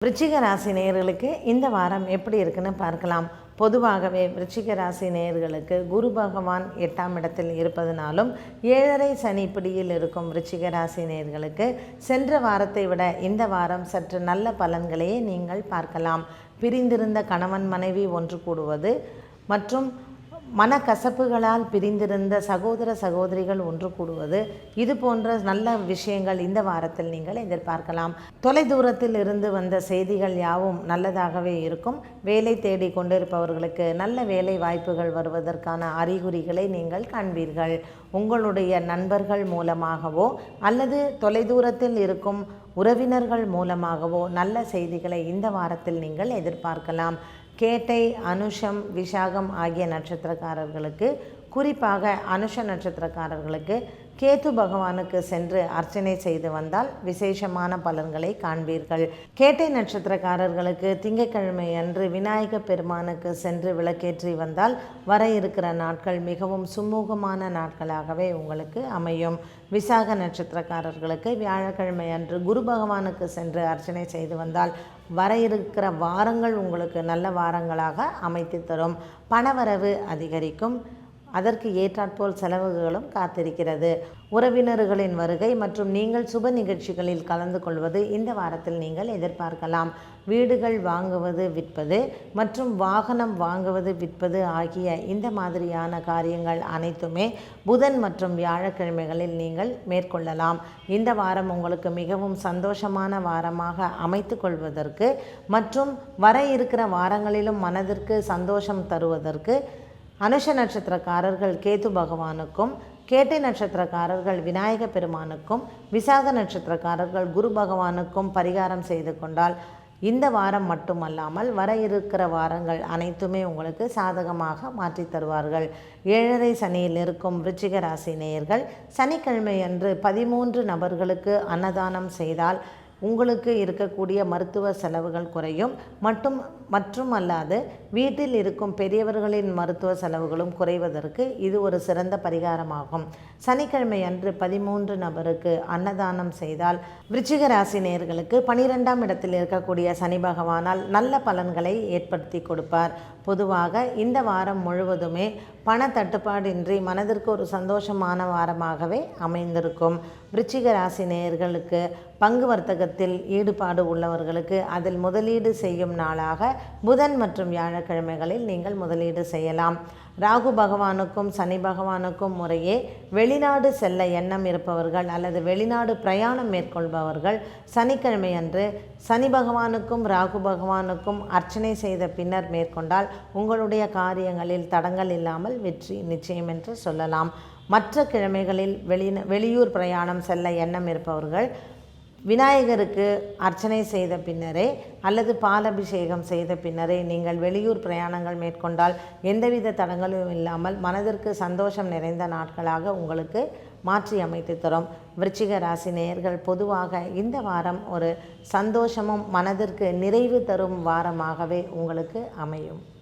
விருச்சிக ராசி நேயர்களுக்கு இந்த வாரம் எப்படி இருக்குன்னு பார்க்கலாம். பொதுவாகவே விருச்சிக ராசி நேயர்களுக்கு குரு பகவான் 8ஆம் இடத்தில் இருப்பதனாலும் 7.5 சனி பிடியில் இருக்கும் விருச்சிக ராசி நேயர்களுக்கு சென்ற வாரத்தை விட இந்த வாரம் சற்று நல்ல பலன்களையே நீங்கள் பார்க்கலாம். பிரிந்திருந்த கணவன் மனைவி ஒன்று கூடுவது மற்றும் மனக்கசப்புகளால் பிரிந்திருந்த சகோதர சகோதரிகள் ஒன்று கூடுவது, இது போன்ற நல்ல விஷயங்கள் இந்த வாரத்தில் நீங்கள் எதிர்பார்க்கலாம். தொலைதூரத்தில் இருந்து வந்த செய்திகள் யாவும் நல்லதாகவே இருக்கும். வேலை தேடி கொண்டிருப்பவர்களுக்கு நல்ல வேலை வாய்ப்புகள் வருவதற்கான அறிகுறிகளை நீங்கள் காண்பீர்கள். உங்களுடைய நண்பர்கள் மூலமாகவோ அல்லது தொலைதூரத்தில் இருக்கும் உறவினர்கள் மூலமாகவோ நல்ல செய்திகளை இந்த வாரத்தில் நீங்கள் எதிர்பார்க்கலாம். கேட்டை, அனுஷம், விஷாகம் ஆகிய நட்சத்திரக்காரர்களுக்கு, குறிப்பாக அனுஷ நட்சத்திரக்காரர்களுக்கு கேது பகவானுக்கு சென்று அர்ச்சனை செய்து வந்தால் விசேஷமான பலன்களை காண்பீர்கள். கேட்டை நட்சத்திரக்காரர்களுக்கு திங்கட்கிழமை அன்று விநாயக பெருமானுக்கு சென்று விளக்கேற்றி வந்தால் வர இருக்கிற நாட்கள் மிகவும் சுமூகமான நாட்களாகவே உங்களுக்கு அமையும். விசாக நட்சத்திரக்காரர்களுக்கு வியாழக்கிழமை அன்று குரு பகவானுக்கு சென்று அர்ச்சனை செய்து வந்தால் வர இருக்கிற வாரங்கள் உங்களுக்கு நல்ல வாரங்களாக அமைத்து தரும். பணவரவு அதிகரிக்கும். அதற்கு ஏற்றாற்போல் செலவுகளும் காத்திருக்கிறது. உறவினர்களின் வருகை மற்றும் நீங்கள் சுப நிகழ்ச்சிகளில் கலந்து கொள்வது இந்த வாரத்தில் நீங்கள் எதிர்பார்க்கலாம். வீடுகள் வாங்குவது, விற்பது மற்றும் வாகனம் வாங்குவது, விற்பது ஆகிய இந்த மாதிரியான காரியங்கள் அனைத்துமே புதன் மற்றும் வியாழக்கிழமைகளில் நீங்கள் மேற்கொள்ளலாம். இந்த வாரம் உங்களுக்கு மிகவும் சந்தோஷமான வாரமாக அமைத்து கொள்வதற்கு மற்றும் வர இருக்கிற வாரங்களிலும் மனதிற்கு சந்தோஷம் தருவதற்கு அனுஷ நட்சத்திரக்காரர்கள் கேது பகவானுக்கும், கேட்டை நட்சத்திரக்காரர்கள் விநாயக பெருமானுக்கும், விசாக நட்சத்திரக்காரர்கள் குரு பகவானுக்கும் பரிகாரம் செய்து கொண்டால் இந்த வாரம் மட்டுமல்லாமல் வர இருக்கிற வாரங்கள் அனைத்துமே உங்களுக்கு சாதகமாக மாற்றி தருவார்கள். 7.5 சனியில் இருக்கும் விருச்சிக ராசி நேயர்கள் சனிக்கிழமை அன்று 13 நபர்களுக்கு அன்னதானம் செய்தால் உங்களுக்கு இருக்கக்கூடிய மருத்துவ செலவுகள் குறையும். மற்றும் அல்லாது வீட்டில் இருக்கும் பெரியவர்களின் மருத்துவ செலவுகளும் குறைவதற்கு இது ஒரு சிறந்த பரிகாரமாகும். சனிக்கிழமை அன்று 13 நபருக்கு அன்னதானம் செய்தால் விருச்சிக ராசி நேயர்களுக்கு 12ஆம் இடத்தில் இருக்கக்கூடிய சனி பகவானால் நல்ல பலன்களை ஏற்படுத்தி கொடுப்பார். பொதுவாக இந்த வாரம் முழுவதுமே பண தட்டுப்பாடின்றி மனதிற்கு ஒரு சந்தோஷமான வாரமாகவே அமைந்திருக்கும். விருச்சிக ராசி நேயர்களுக்கு பங்கு வர்த்தகத்தில் ஈடுபாடு உள்ளவர்களுக்கு அதில் முதலீடு செய்யும் நாளாக புதன் மற்றும் வியாழக்கிழமைகளில் நீங்கள் முதலீடு செய்யலாம். ராகு பகவானுக்கும் சனி பகவானுக்கும் முறையே வெளிநாடு செல்ல எண்ணம் இருப்பவர்கள் அல்லது வெளிநாடு பிரயாணம் மேற்கொள்பவர்கள் சனிக்கிழமை அன்று சனி பகவானுக்கும் ராகு பகவானுக்கும் அர்ச்சனை செய்த பின்னர் மேற்கொண்டால் உங்களுடைய காரியங்களில் தடங்கள் இல்லாமல் வெற்றி நிச்சயம் என்று சொல்லலாம். மற்ற கிழமைகளில் வெளியூர் பிரயாணம் செல்ல எண்ணம் இருப்பவர்கள் விநாயகருக்கு அர்ச்சனை செய்த பின்னரே அல்லது பாலபிஷேகம் செய்த பின்னரே நீங்கள் வெளியூர் பிரயாணங்கள் மேற்கொண்டால் எந்தவித தடங்களும் இல்லாமல் மனதிற்கு சந்தோஷம் நிறைந்த நாட்களாக உங்களுக்கு மாற்றி அமைத்து தரும். விருச்சிக ராசி நேயர்கள் பொதுவாக இந்த வாரம் ஒரு சந்தோஷமும் மனதிற்கு நிறைவு தரும் வாரமாகவே உங்களுக்கு அமையும்.